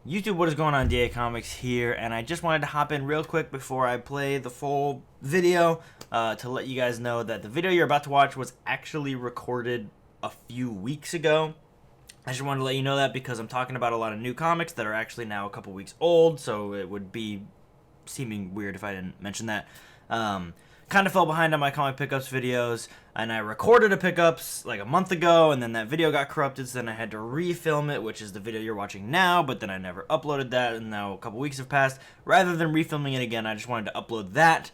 YouTube, what is going on? DA Comics here, and I just wanted to hop in real quick before I play the full video to let you guys know that the video you're about to watch was actually recorded a few weeks ago. I just wanted to let you know that because I'm talking about a lot of new comics that are actually now a couple weeks old, so it would be seeming weird if I didn't mention that. Kind of fell behind on my comic pickups videos, and I recorded a pickups like a month ago, and then that video got corrupted, so then I had to refilm it, which is the video you're watching now, but then I never uploaded that, and now a couple weeks have passed. Rather than refilming it again, I just wanted to upload that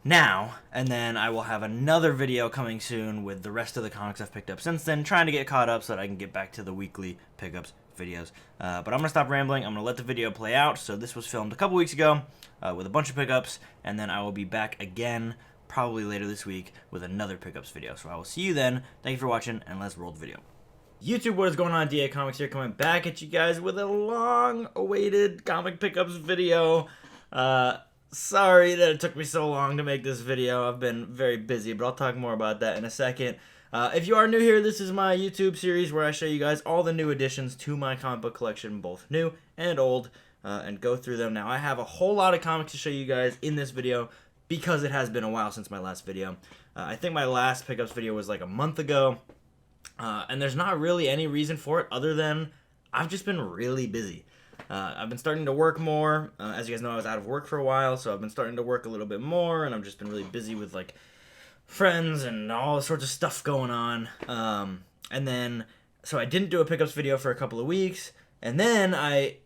now, and then I will have another video coming soon with the rest of the comics I've picked up since then, trying to get caught up so that I can get back to the weekly pickups videos. But I'm going to stop rambling. I'm going to let the video play out. So this was filmed a couple weeks ago with a bunch of pickups, and then I will be back again probably later this week with another pickups video. So I will see you then. Thank you for watching, and let's roll the video. YouTube, what is going on? DA Comics here, coming back at you guys with a long-awaited comic pickups video. Sorry that it took me so long to make this video. I've been very busy, but I'll talk more about that in a second. If you are new here, this is my YouTube series where I show you guys all the new additions to my comic book collection, both new and old, and go through them. Now, I have a whole lot of comics to show you guys in this video because it has been a while since my last video. I think my last pickups video was like a month ago, and there's not really any reason for it other than I've just been really busy. I've been starting to work more. As you guys know, I was out of work for a while, so I've been starting to work a little bit more, and I've just been really busy with, like, friends and all sorts of stuff going on. And then, so I didn't do a pickups video for a couple of weeks, and then I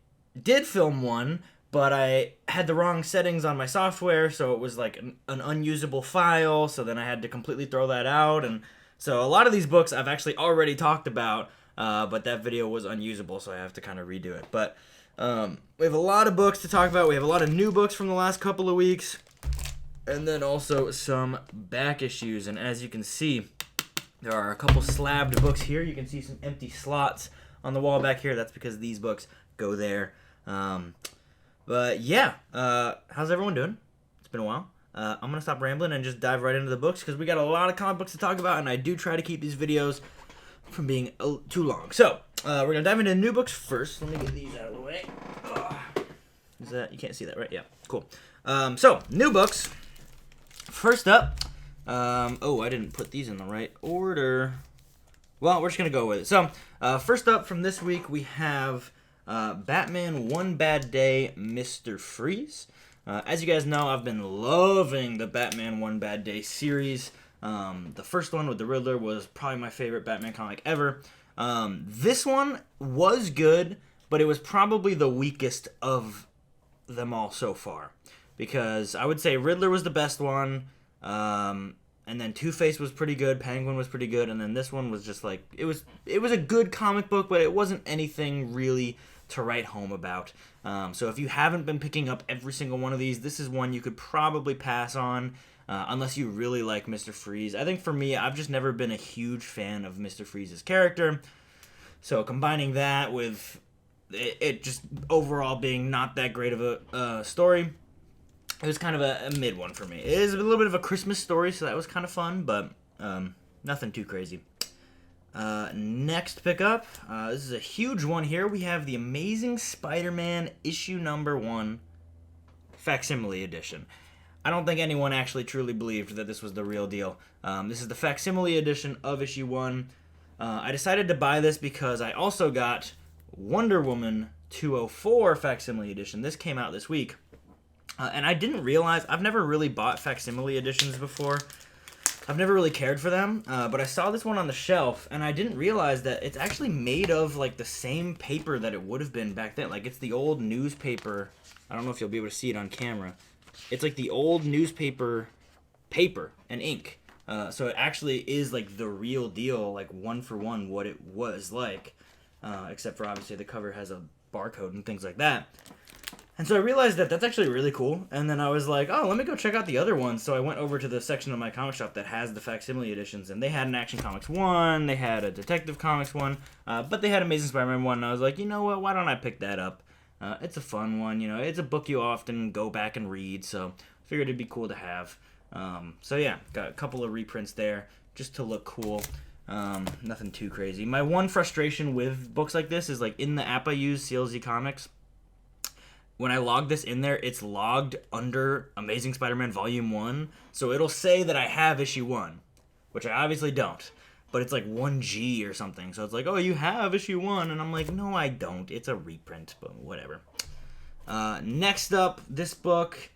did film one, but I had the wrong settings on my software, so it was, like, an unusable file, so then I had to completely throw that out, and so a lot of these books I've actually already talked about, but that video was unusable, so I have to kind of redo it. But we have a lot of books to talk about. We have a lot of new books from the last couple of weeks, and then also some back issues. And as you can see, there are a couple slabbed books here. You can see some empty slots on the wall back here. That's because these books go there. But yeah, how's everyone doing? It's been a while. I'm going to stop rambling and just dive right into the books because we got a lot of comic books to talk about, and I do try to keep these videos from being too long. So, we're going to dive into new books first. Let me get these out of the way. Is that, you can't see that, right? Yeah, cool. So, new books. First up, oh, I didn't put these in the right order. Well, we're just going to go with it. So, first up from this week, we have Batman One Bad Day, Mr. Freeze. As you guys know, I've been loving the Batman One Bad Day series. The first one with the Riddler was probably my favorite Batman comic ever. This one was good, but it was probably the weakest of them all so far. Because I would say Riddler was the best one, and then Two-Face was pretty good, Penguin was pretty good, and then this one was just like, it was a good comic book, but it wasn't anything really to write home about. So if you haven't been picking up every single one of these, this is one you could probably pass on. Unless you really like Mr. Freeze. I think for me, I've just never been a huge fan of Mr. Freeze's character. So combining that with it just overall being not that great of a story, it was kind of a mid one for me. It is a little bit of a Christmas story, so that was kind of fun, but nothing too crazy. Next pickup, this is a huge one here. We have the Amazing Spider-Man issue number 1 facsimile edition. I don't think anyone actually truly believed that this was the real deal. This is the facsimile edition of issue 1. I decided to buy this because I also got Wonder Woman 204 facsimile edition. This came out this week. And I didn't realize, I've never really bought facsimile editions before. I've never really cared for them, but I saw this one on the shelf, and I didn't realize that it's actually made of, like, the same paper that it would have been back then. Like, it's the old newspaper. I don't know if you'll be able to see it on camera. It's like the old newspaper paper and ink. So it actually is like the real deal, like one for one what it was like. Except for obviously the cover has a barcode and things like that. And so I realized that that's actually really cool. And then I was like, oh, let me go check out the other ones. So I went over to the section of my comic shop that has the facsimile editions. And they had an Action Comics 1, they had a Detective Comics 1, but they had Amazing Spider-Man 1. And I was like, you know what, why don't I pick that up? It's a fun one, you know, it's a book you often go back and read, so I figured it'd be cool to have. So yeah, got a couple of reprints there, just to look cool. Nothing too crazy. My one frustration with books like this is, like, in the app I use, CLZ Comics, when I log this in there, it's logged under Amazing Spider-Man Volume 1, so it'll say that I have issue 1, which I obviously don't. But it's like 1G or something, so it's like, oh, you have issue 1, and I'm like, no, I don't. It's a reprint, but whatever. Next up, this book,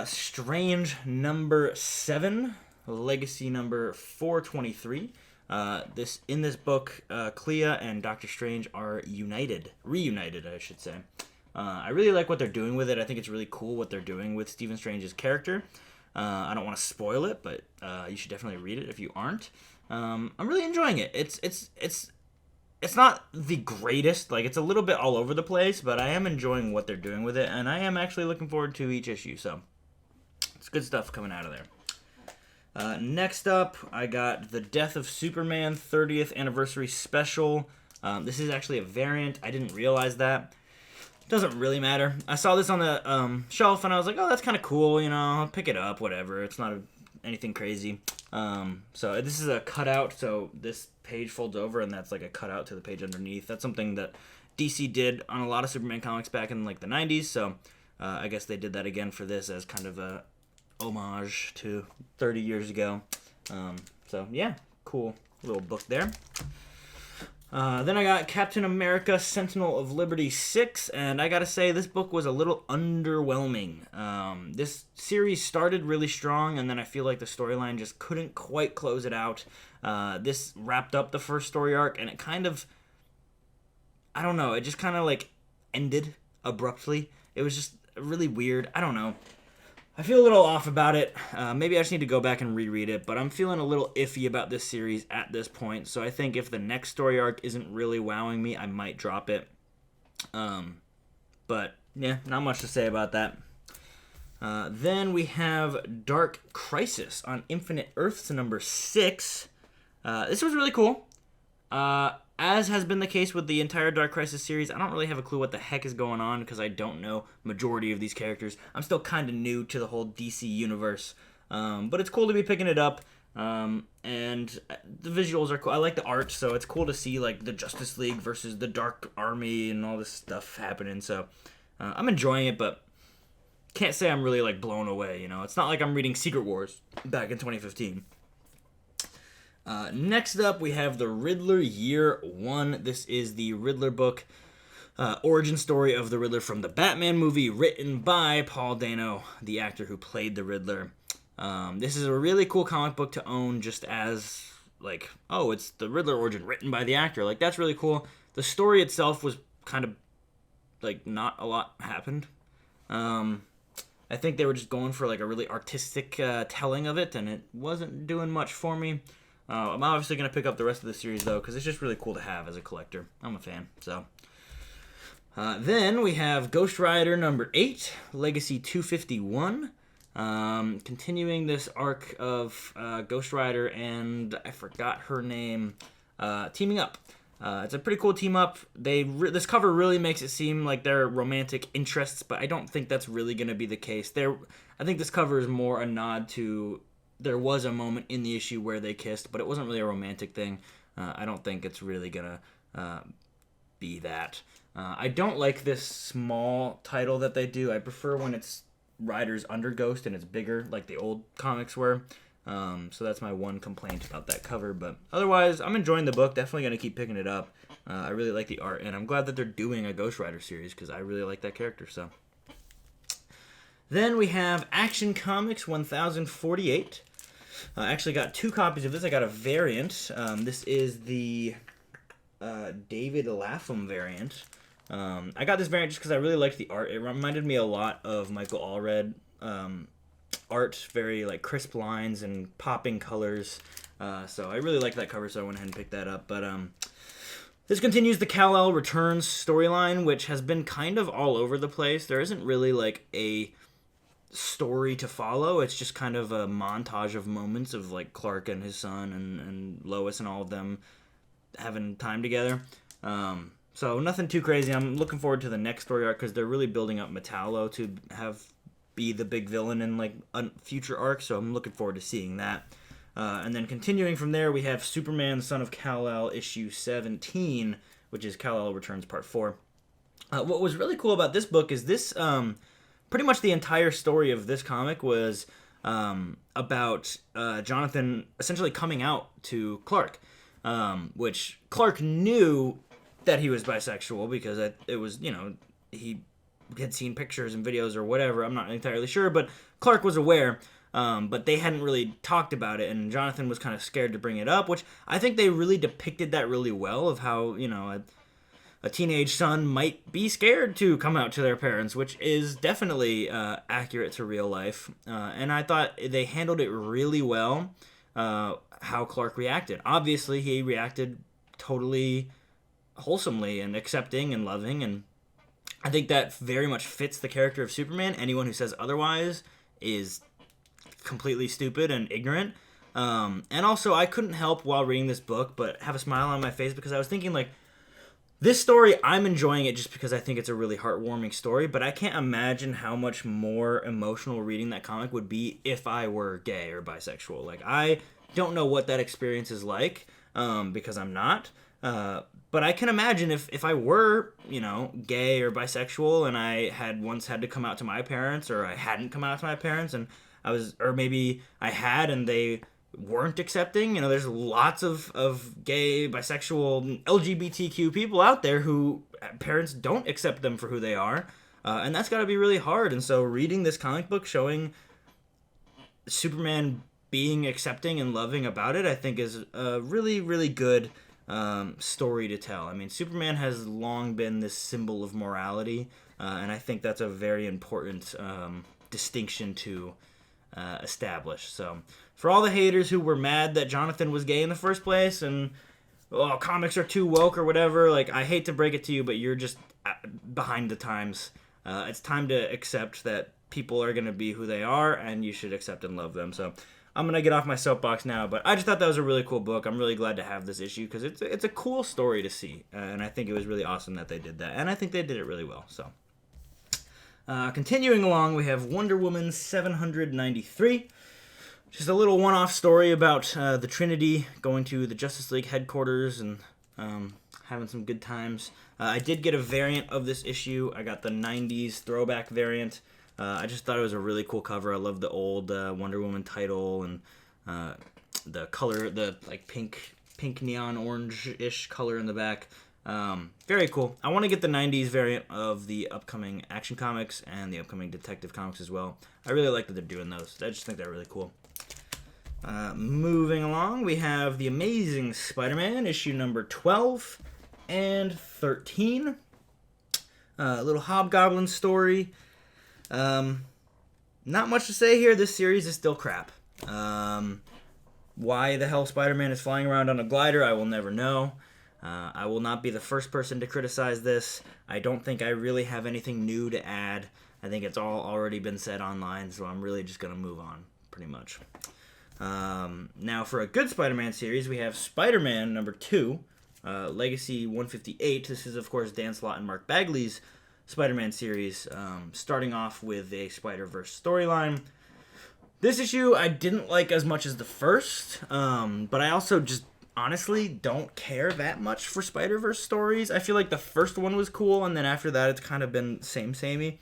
Strange number 7, Legacy number 423. In this book, Clea and Doctor Strange are reunited, I should say. I really like what they're doing with it. I think it's really cool what they're doing with Stephen Strange's character. I don't want to spoil it, but you should definitely read it if you aren't. I'm really enjoying it. It's not the greatest, like, it's a little bit all over the place, but I am enjoying what they're doing with it, and I am actually looking forward to each issue, so it's good stuff coming out of there. Next up, I got The Death of Superman 30th Anniversary Special. This is actually a variant. I didn't realize that. Doesn't really matter. I saw this on the shelf, and I was like, oh, that's kind of cool, you know, I'll pick it up, whatever. It's not anything crazy. So this is a cutout, so this page folds over, and that's like a cutout to the page underneath. That's something that DC did on a lot of Superman comics back in, like, the 90s, so I guess they did that again for this as kind of a homage to 30 years ago. So, yeah, cool little book there. Then I got Captain America Sentinel of Liberty 6, and I gotta say, this book was a little underwhelming. This series started really strong, and then I feel like the storyline just couldn't quite close it out. This wrapped up the first story arc, and it kind of, I don't know, it just kind of, like, ended abruptly. It was just really weird. I don't know. I feel a little off about it. Maybe I just need to go back and reread it, but I'm feeling a little iffy about this series at this point, so I think if the next story arc isn't really wowing me, I might drop it. But, yeah, not much to say about that. Then we have Dark Crisis on Infinite Earths number 6. This was really cool. As has been the case with the entire Dark Crisis series, I don't really have a clue what the heck is going on because I don't know majority of these characters. I'm still kind of new to the whole DC universe, but it's cool to be picking it up, and the visuals are cool. I like the art, so it's cool to see, like, the Justice League versus the Dark Army and all this stuff happening, so I'm enjoying it, but can't say I'm really, like, blown away, you know? It's not like I'm reading Secret Wars back in 2015. Next up, we have The Riddler Year 1. This is the Riddler book, origin story of the Riddler from the Batman movie, written by Paul Dano, the actor who played the Riddler. This is a really cool comic book to own just as, like, oh, it's the Riddler origin written by the actor. Like, that's really cool. The story itself was kind of, like, not a lot happened. I think they were just going for, like, a really artistic telling of it, and it wasn't doing much for me. I'm obviously going to pick up the rest of the series, though, because it's just really cool to have as a collector. I'm a fan, so. Then we have Ghost Rider number 8, Legacy 251. Continuing this arc of Ghost Rider and, I forgot her name, teaming up. It's a pretty cool team up. This cover really makes it seem like they're romantic interests, but I don't think that's really going to be the case. I think this cover is more a nod to... There was a moment in the issue where they kissed, but it wasn't really a romantic thing. I don't think it's really going to be that. I don't like this small title that they do. I prefer when it's Riders Under Ghost and it's bigger, like the old comics were. So that's my one complaint about that cover. But otherwise, I'm enjoying the book. Definitely going to keep picking it up. I really like the art, and I'm glad that they're doing a Ghost Rider series because I really like that character. So then we have Action Comics 1048. I actually got 2 copies of this. I got a variant. This is the David Lapham variant. I got this variant just because I really liked the art. It reminded me a lot of Michael Allred art, very, like, crisp lines and popping colors. So I really liked that cover, so I went ahead and picked that up. But this continues the Kal-El Returns storyline, which has been kind of all over the place. There isn't really, like, a story to follow. It's just kind of a montage of moments of, like, Clark and his son and Lois and all of them having time together. So nothing too crazy. I'm looking forward to the next story arc because they're really building up Metallo to be the big villain in, like, a future arc, so I'm looking forward to seeing that. And then continuing from there, we have Superman, Son of Kal-El, issue 17, which is Kal-El Returns Part 4. What was really cool about this book is this, pretty much the entire story of this comic was about Jonathan essentially coming out to Clark, which Clark knew that he was bisexual because it was, he had seen pictures and videos or whatever. I'm not entirely sure, but Clark was aware. But they hadn't really talked about it, and Jonathan was kind of scared to bring it up, which I think they really depicted that really well of how, a teenage son might be scared to come out to their parents, which is definitely accurate to real life. And I thought they handled it really well, how Clark reacted. Obviously, he reacted totally wholesomely and accepting and loving, and I think that very much fits the character of Superman. Anyone who says otherwise is completely stupid and ignorant. And also, I couldn't help while reading this book but have a smile on my face because I was thinking, like, this story, I'm enjoying it just because I think it's a really heartwarming story, but I can't imagine how much more emotional reading that comic would be if I were gay or bisexual. Like, I don't know what that experience is like, because I'm not. But I can imagine if I were, gay or bisexual and I had once had to come out to my parents, or I hadn't come out to my parents and or maybe I had and they weren't accepting. There's lots of gay, bisexual, LGBTQ people out there who parents don't accept them for who they are. And that's got to be really hard. And so reading this comic book showing Superman being accepting and loving about it, I think is a really, really good story to tell. I mean, Superman has long been this symbol of morality, and I think that's a very important distinction to establish. So for all the haters who were mad that Jonathan was gay in the first place and comics are too woke or whatever, like, I hate to break it to you, but you're just behind the times. It's time to accept that people are going to be who they are, and you should accept and love them. So I'm going to get off my soapbox now, but I just thought that was a really cool book. I'm really glad to have this issue because it's a cool story to see, and I think it was really awesome that they did that, and I think they did it really well. So continuing along, we have Wonder Woman 793. Just a little one-off story about the Trinity going to the Justice League headquarters and having some good times. I did get a variant of this issue. I got the 90s throwback variant. I just thought it was a really cool cover. I love the old Wonder Woman title and the color, the like pink neon orange-ish color in the back. Very cool. I want to get the 90s variant of the upcoming Action Comics and the upcoming Detective Comics as well. I really like that they're doing those. I just think they're really cool. Moving along, we have The Amazing Spider-Man, issue number 12 and 13. A little Hobgoblin story. Not much to say here. This series is still crap. Why the hell Spider-Man is flying around on a glider, I will never know. I will not be the first person to criticize this. I don't think I really have anything new to add. I think it's all already been said online, so I'm really just going to move on, pretty much. Now, for a good Spider-Man series, we have Spider-Man number 2, Legacy 158. This is, of course, Dan Slott and Mark Bagley's Spider-Man series, starting off with a Spider-Verse storyline. This issue I didn't like as much as the first, but I also just honestly don't care that much for Spider-Verse stories. I feel like the first one was cool, and then after that it's kind of been samey.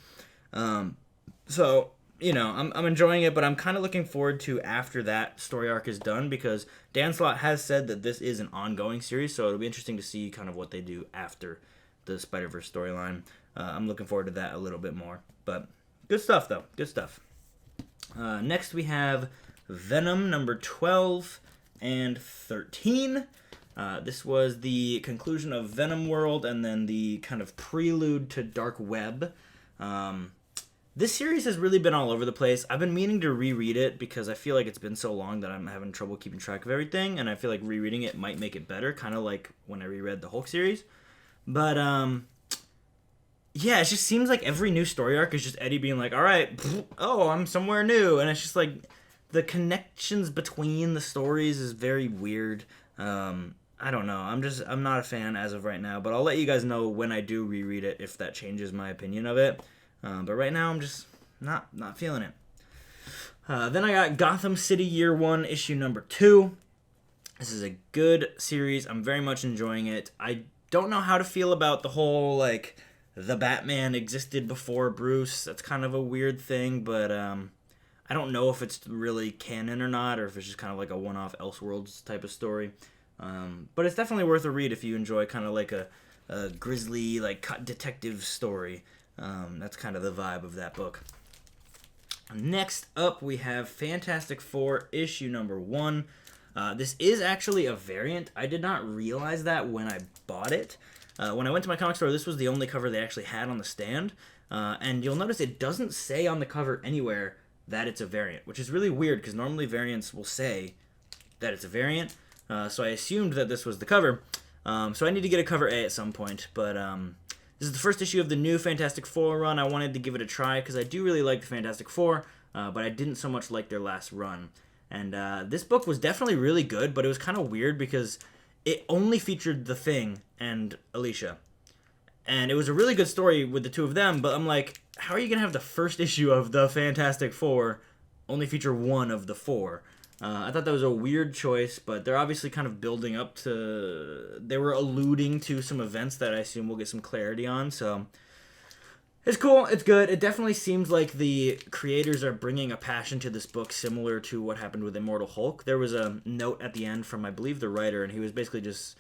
So, I'm enjoying it, but I'm kind of looking forward to after that story arc is done, because Dan Slott has said that this is an ongoing series, so it'll be interesting to see kind of what they do after the Spider-Verse storyline. I'm looking forward to that a little bit more. But good stuff, though. Good stuff. Next we have Venom number 12 and 13. This was the conclusion of Venom World and then the kind of prelude to Dark Web. This series has really been all over the place. I've been meaning to reread it because I feel like it's been so long that I'm having trouble keeping track of everything, and I feel like rereading it might make it better, kind of like when I reread the Hulk series. But, yeah, it just seems like every new story arc is just Eddie being like, all right, I'm somewhere new, and it's just like the connections between the stories is very weird. I don't know. I'm not a fan as of right now, but I'll let you guys know when I do reread it if that changes my opinion of it. But right now I'm just not feeling it. Then I got Gotham City Year 1, issue number 2. This is a good series. I'm very much enjoying it. I don't know how to feel about the whole, like, the Batman existed before Bruce. That's kind of a weird thing, but I don't know if it's really canon or not, or if it's just kind of like a one-off Elseworlds type of story. But it's definitely worth a read if you enjoy kind of like a grisly, like, detective story. That's kind of the vibe of that book. Next up, we have Fantastic Four issue number 1. This is actually a variant. I did not realize that when I bought it. When I went to my comic store, this was the only cover they actually had on the stand. And you'll notice it doesn't say on the cover anywhere that it's a variant, which is really weird because normally variants will say that it's a variant. So I assumed that this was the cover. So I need to get a cover A at some point, but this is the first issue of the new Fantastic Four run. I wanted to give it a try because I do really like the Fantastic Four, but I didn't so much like their last run. And this book was definitely really good, but it was kind of weird because it only featured The Thing and Alicia. And it was a really good story with the two of them, but I'm like, how are you going to have the first issue of the Fantastic Four only feature one of the four? I thought that was a weird choice, but they're obviously kind of building up to... They were alluding to some events that I assume we'll get some clarity on, so... It's cool, it's good. It definitely seems like the creators are bringing a passion to this book similar to what happened with Immortal Hulk. There was a note at the end from, I believe, the writer, and he was basically just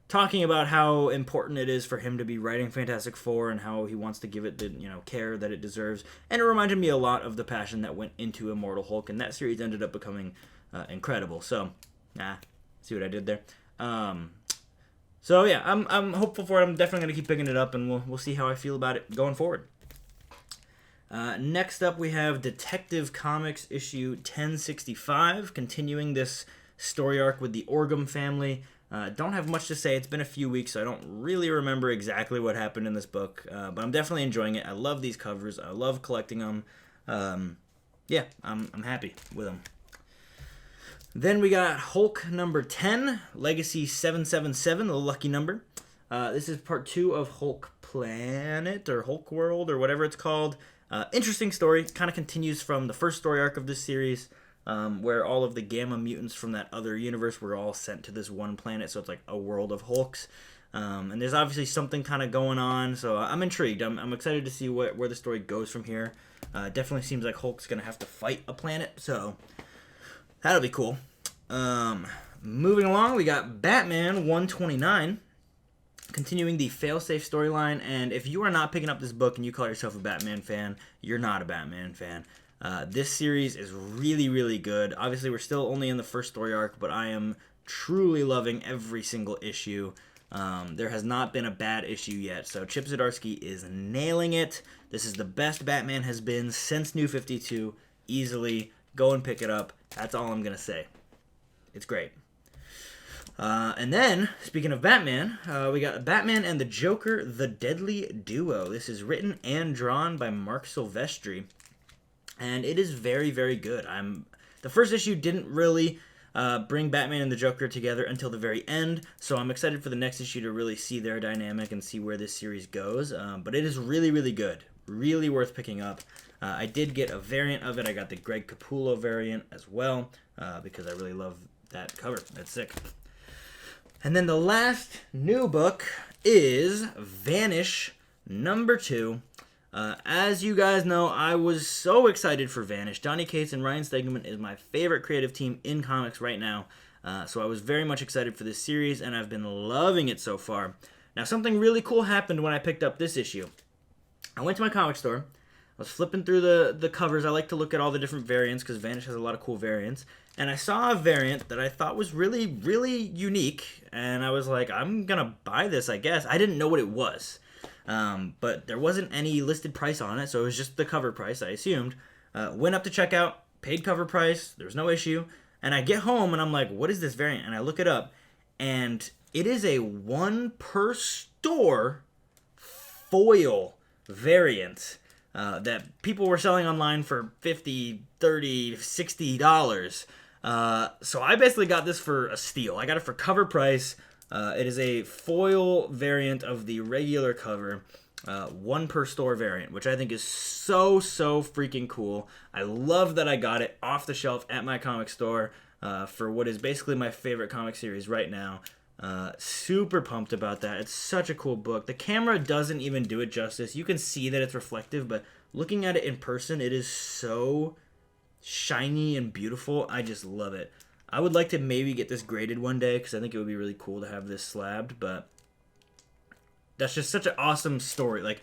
talking about how important it is for him to be writing Fantastic Four and how he wants to give it the care that it deserves. And it reminded me a lot of the passion that went into Immortal Hulk, and that series ended up becoming incredible. So, see what I did there? So yeah, I'm hopeful for it. I'm definitely going to keep picking it up, and we'll see how I feel about it going forward. Next up, we have Detective Comics issue 1065, continuing this story arc with the Orgum family. Don't have much to say. It's been a few weeks, so I don't really remember exactly what happened in this book, but I'm definitely enjoying it. I love these covers. I love collecting them. Yeah, I'm happy with them. Then we got Hulk number 10, Legacy 777, the lucky number. This is part 2 of Hulk Planet, or Hulk World, or whatever it's called. Interesting story. Kind of continues from the first story arc of this series, where all of the Gamma mutants from that other universe were all sent to this one planet, so it's like a world of Hulks. And there's obviously something kind of going on, so I'm intrigued. I'm excited to see where the story goes from here. Definitely seems like Hulk's going to have to fight a planet, so that'll be cool. Moving along, we got Batman 129. Continuing the failsafe storyline, and if you are not picking up this book and you call yourself a Batman fan, you're not a Batman fan. This series is really, really good. Obviously, we're still only in the first story arc, but I am truly loving every single issue. There has not been a bad issue yet, so Chip Zdarsky is nailing it. This is the best Batman has been since New 52. Easily, go and pick it up. That's all I'm going to say. It's great. And then, speaking of Batman, we got Batman and the Joker, The Deadly Duo. This is written and drawn by Mark Silvestri, and it is very, very good. The first issue didn't really bring Batman and the Joker together until the very end, so I'm excited for the next issue to really see their dynamic and see where this series goes. But it is really, really good. Really worth picking up. I did get a variant of it. I got the Greg Capullo variant as well, because I really love that cover. That's sick. And then the last new book is Vanish number 2. As you guys know, I was so excited for Vanish. Donny Cates and Ryan Stegman is my favorite creative team in comics right now. So I was very much excited for this series, and I've been loving it so far. Now, something really cool happened when I picked up this issue. I went to my comic store. I was flipping through the covers. I like to look at all the different variants because Vanish has a lot of cool variants. And I saw a variant that I thought was really, really unique. And I was like, I'm going to buy this, I guess. I didn't know what it was. But there wasn't any listed price on it, so it was just the cover price, I assumed. Went up to checkout, paid cover price. There was no issue. And I get home, and I'm like, what is this variant? And I look it up. And it is a one per store foil variant. That people were selling online for $50, $30, $60. So I basically got this for a steal. I got it for cover price. It is a foil variant of the regular cover. one per store variant, which I think is so freaking cool. I love that I got it off the shelf at my comic store for what is basically my favorite comic series right now. Super pumped about that. It's such a cool book. The camera doesn't even do it justice. You can see that it's reflective, but looking at it in person, it is so shiny and beautiful. I just love it. I would like to maybe get this graded one day because I think it would be really cool to have this slabbed, but that's just such an awesome story. Like,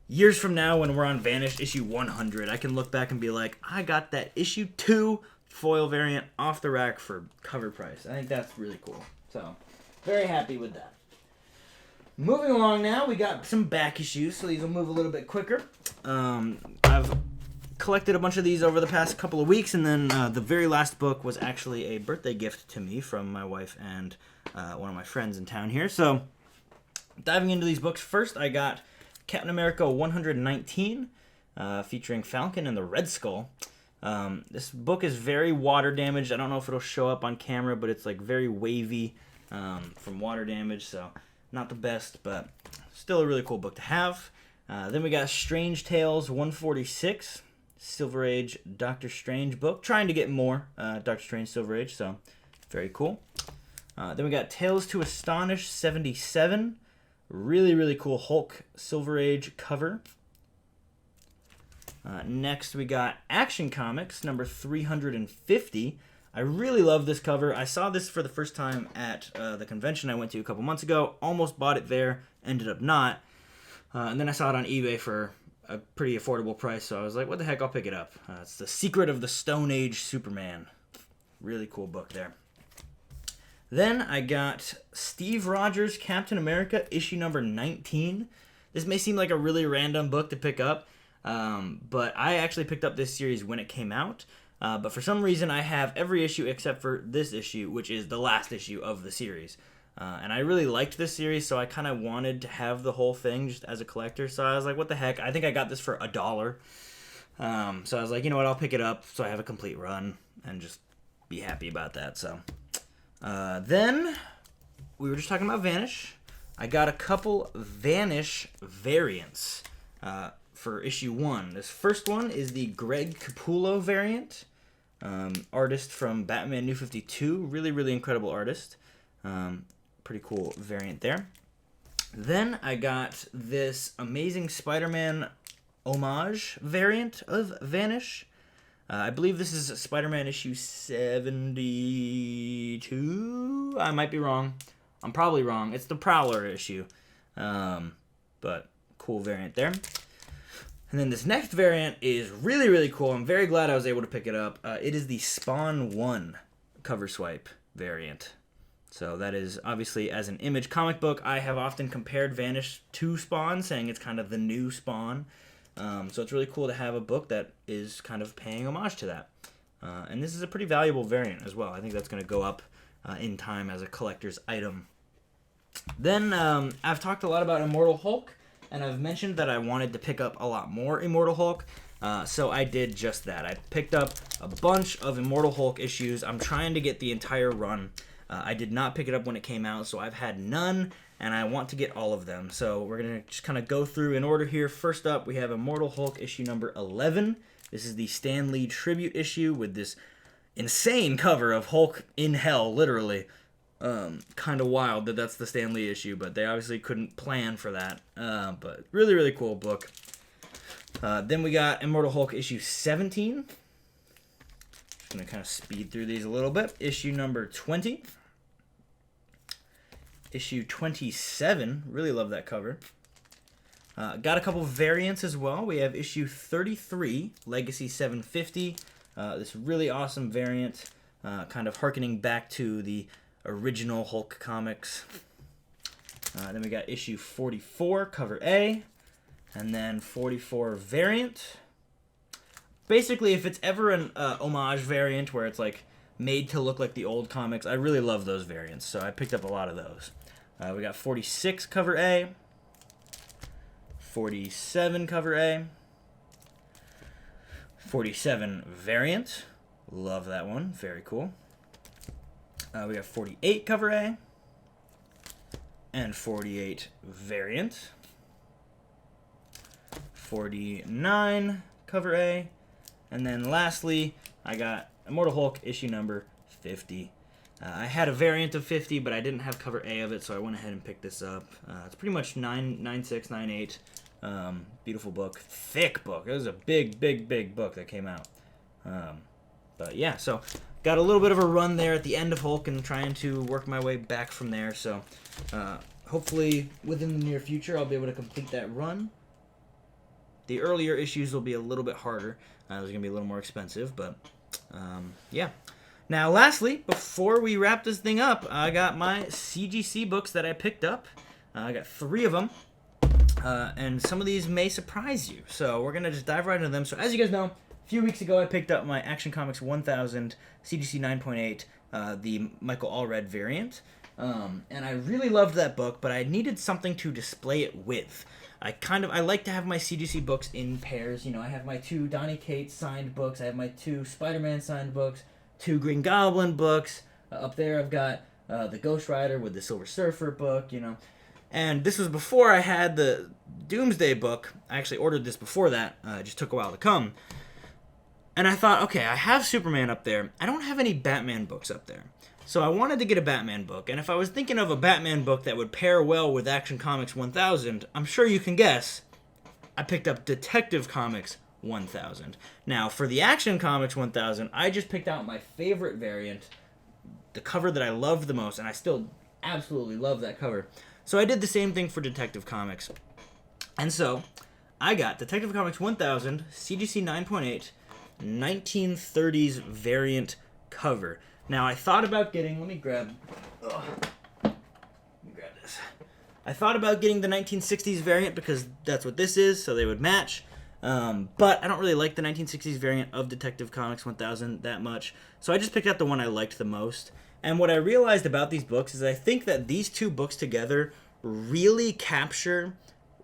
years from now when we're on Vanish issue 100, I can look back and be like, I got that issue 2 foil variant off the rack for cover price. I think that's really cool. So, very happy with that. Moving along now, we got some back issues, so these will move a little bit quicker. I've collected a bunch of these over the past couple of weeks, and then the very last book was actually a birthday gift to me from my wife and one of my friends in town here. So, diving into these books, first I got Captain America 119, featuring Falcon and the Red Skull. This book is very water damaged. I don't know if it'll show up on camera, but it's like very wavy from water damage, so not the best, but still a really cool book to have. Then we got Strange Tales 146, Silver Age Doctor Strange book. Trying to get more Doctor Strange Silver Age, so very cool. Then we got Tales to Astonish 77. Really cool Hulk Silver Age cover. Next, we got Action Comics number 350. I really love this cover. I saw this for the first time at the convention I went to a couple months ago. Almost bought it there, ended up not. And then I saw it on eBay for a pretty affordable price, so I was like, what the heck, I'll pick it up. It's The Secret of the Stone Age Superman. Really cool book there. Then I got Steve Rogers Captain America issue number 19. This may seem like a really random book to pick up, but I actually picked up this series when it came out. But for some reason, I have every issue except for this issue, which is the last issue of the series. And I really liked this series, so I kind of wanted to have the whole thing just as a collector. So I was like, what the heck? I think I got this for $1. So I was like, you know what? I'll pick it up so I have a complete run and just be happy about that. So then we were just talking about Vanish. I got a couple Vanish variants for issue 1. This first one is the Greg Capullo variant. Artist from Batman New 52. Really incredible artist. Pretty cool variant there. Then I got this Amazing Spider-Man homage variant of Vanish. I believe this is Spider-Man issue 72. I might be wrong. I'm probably wrong. It's the Prowler issue. But cool variant there. And then this next variant is really cool. I'm very glad I was able to pick it up. It is the Spawn 1 cover swipe variant. So that is obviously as an Image comic book. I have often compared Vanish to Spawn, saying it's kind of the new Spawn. So it's really cool to have a book that is kind of paying homage to that. And this is a pretty valuable variant as well. I think that's going to go up in time as a collector's item. Then I've talked a lot about Immortal Hulk, and I've mentioned that I wanted to pick up a lot more Immortal Hulk. So I did just that. I picked up a bunch of Immortal Hulk issues. I'm trying to get the entire run. I did not pick it up when it came out, so I've had none, and I want to get all of them. So we're going to just kind of go through in order here. First up, we have Immortal Hulk issue number 11. This is the Stan Lee tribute issue with this insane cover of Hulk in hell, literally. Kind of wild that that's the Stan Lee issue, but they obviously couldn't plan for that. But really cool book. Then we got Immortal Hulk issue 17. Just going to kind of speed through these a little bit. Issue number 20. Issue 27. Really love that cover. Got a couple variants as well. We have issue 33, Legacy 750. This really awesome variant, kind of harkening back to the original Hulk comics. Then we got issue 44, cover A, and then 44 variant. Basically, if it's ever an homage variant where it's like made to look like the old comics, I really love those variants, so I picked up a lot of those. We got 46 cover A, 47 cover A, 47 variant. Love that one. Very cool. We got 48 cover A and 48 variant. 49, cover A. And then lastly, I got Immortal Hulk issue number 50. I had a variant of 50, but I didn't have cover A of it, so I went ahead and picked this up. It's pretty much 9.6, 9.8. Beautiful book. Thick book. It was a big, big, big book that came out. But yeah, so got a little bit of a run there at the end of Hulk and trying to work my way back from there. So hopefully within the near future I'll be able to complete that run. The earlier issues will be a little bit harder. It's going to be a little more expensive, but yeah. Now, lastly, before we wrap this thing up, I got my CGC books that I picked up. I got 3 of them, and some of these may surprise you. So we're going to just dive right into them. So as you guys know, a few weeks ago I picked up my Action Comics 1000 CGC 9.8, the Michael Allred variant. And I really loved that book, but I needed something to display it with. I like to have my CGC books in pairs. You know, I have my 2 Donny Cates signed books. I have my 2 Spider-Man signed books. 2 Green Goblin books. Up there I've got the Ghost Rider with the Silver Surfer book, you know. And this was before I had the Doomsday book. I actually ordered this before that. It just took a while to come. And I thought, okay, I have Superman up there. I don't have any Batman books up there. So I wanted to get a Batman book. And if I was thinking of a Batman book that would pair well with Action Comics 1000, I'm sure you can guess, I picked up Detective Comics 1000. Now, for the Action Comics 1000, I just picked out my favorite variant, the cover that I loved the most, and I still absolutely love that cover. So I did the same thing for Detective Comics. And so, I got Detective Comics 1000, CGC 9.8, 1930s variant cover. Now, I thought about getting, let me grab this. I thought about getting the 1960s variant because that's what this is, so they would match. But I don't really like the 1960s variant of Detective Comics 1000 that much, so I just picked out the one I liked the most. And what I realized about these books is I think that these 2 books together really capture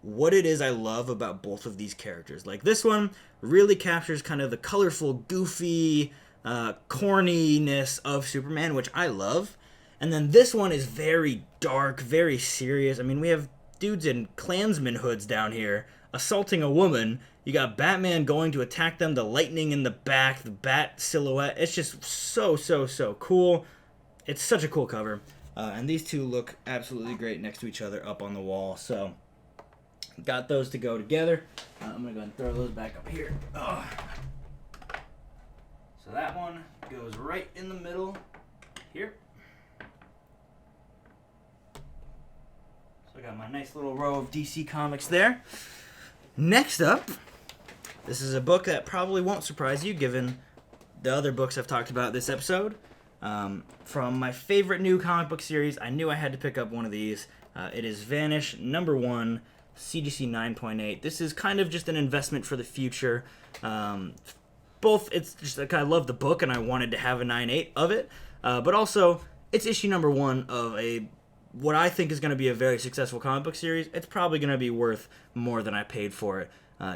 what it is I love about both of these characters. Like, this one really captures kind of the colorful, goofy, corniness of Superman, which I love. And then this one is very dark, very serious. I mean, we have dudes in Klansman hoods down here assaulting a woman. You got Batman going to attack them, the lightning in the back, the bat silhouette. It's just so, so, so cool. It's such a cool cover. And these 2 look absolutely great next to each other up on the wall. So, got those to go together. I'm going to go and throw those back up here. Oh. So that one goes right in the middle here. So I got my nice little row of DC Comics there. Next up, this is a book that probably won't surprise you given the other books I've talked about this episode. From my favorite new comic book series, I knew I had to pick up one of these. It is Vanish #1, CGC 9.8. This is kind of just an investment for the future. It's just like I love the book and I wanted to have a 9.8 of it, but also it's issue #1 of what I think is going to be a very successful comic book series. It's probably going to be worth more than I paid for it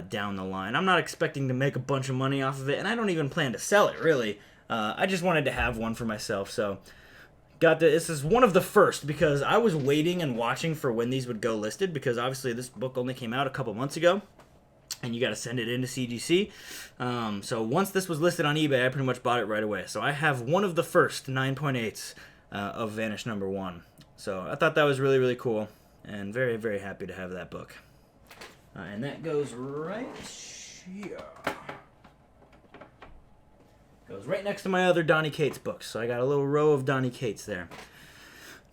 down the line. I'm not expecting to make a bunch of money off of it, and I don't even plan to sell it, really. I just wanted to have one for myself, so this is one of the first, because I was waiting and watching for when these would go listed, because obviously this book only came out a couple months ago, and you got to send it into CGC. So once this was listed on eBay, I pretty much bought it right away. So I have one of the first 9.8s of Vanish #1. So I thought that was really, really cool, and very, very happy to have that book. And that goes right here. Goes right next to my other Donny Cates books. So I got a little row of Donny Cates there.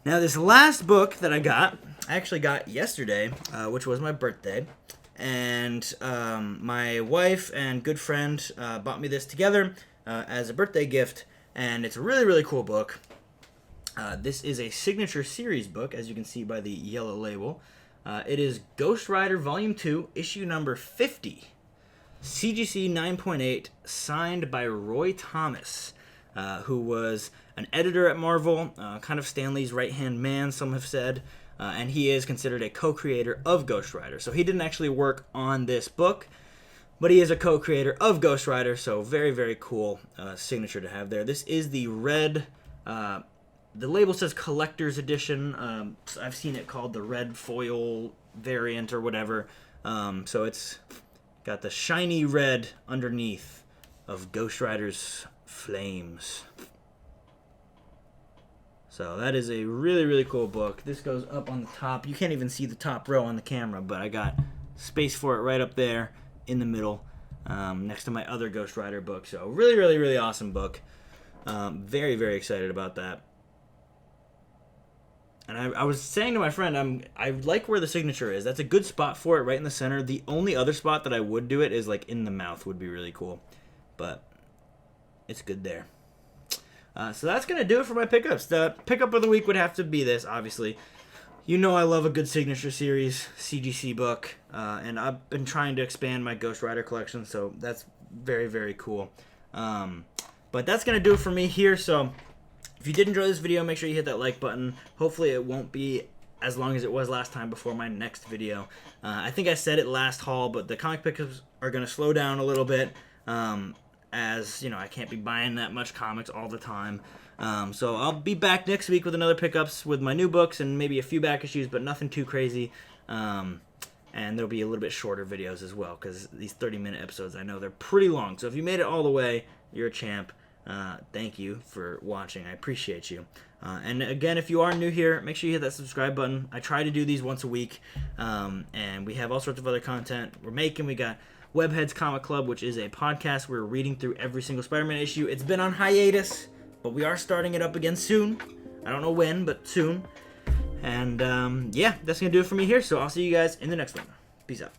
Now this last book that I actually got yesterday, which was my birthday. And my wife and good friend bought me this together as a birthday gift. And it's a really, really cool book. This is a signature series book, as you can see by the yellow label. It is Ghost Rider Volume 2, issue number 50. CGC 9.8, signed by Roy Thomas, who was an editor at Marvel, kind of Stan Lee's right-hand man, some have said, and he is considered a co-creator of Ghost Rider. So he didn't actually work on this book, but he is a co-creator of Ghost Rider, so very, very cool signature to have there. This is the red, the label says Collector's Edition. I've seen it called the red foil variant or whatever, so it's Got the shiny red underneath of Ghost Rider's Flames. So that is a really, really cool book. This goes up on the top. You can't even see the top row on the camera, but I got space for it right up there in the middle, next to my other Ghost Rider book. So really, really, really awesome book. Very, very excited about that. And I was saying to my friend, I like where the signature is. That's a good spot for it, right in the center. The only other spot that I would do it is like in the mouth would be really cool. But it's good there. So that's going to do it for my pickups. The pickup of the week would have to be this, obviously. You know I love a good signature series, CGC book, and I've been trying to expand my Ghost Rider collection, so that's very, very cool. But that's going to do it for me here, so if you did enjoy this video, make sure you hit that like button. Hopefully it won't be as long as it was last time before my next video. I think I said it last haul, but the comic pickups are going to slow down a little bit. As you know, I can't be buying that much comics all the time. So I'll be back next week with another pickups with my new books and maybe a few back issues, but nothing too crazy. And there'll be a little bit shorter videos as well, because these 30-minute episodes, I know they're pretty long. So if you made it all the way, you're a champ. Thank you for watching. I appreciate you. And again, if you are new here, make sure you hit that subscribe button. I try to do these once a week, and we have all sorts of other content we're making. We got Webheads Comic Club, which is a podcast. We're reading through every single Spider-Man issue. It's been on hiatus, but we are starting it up again soon. I don't know when, but soon. And yeah, that's going to do it for me here. So I'll see you guys in the next one. Peace out.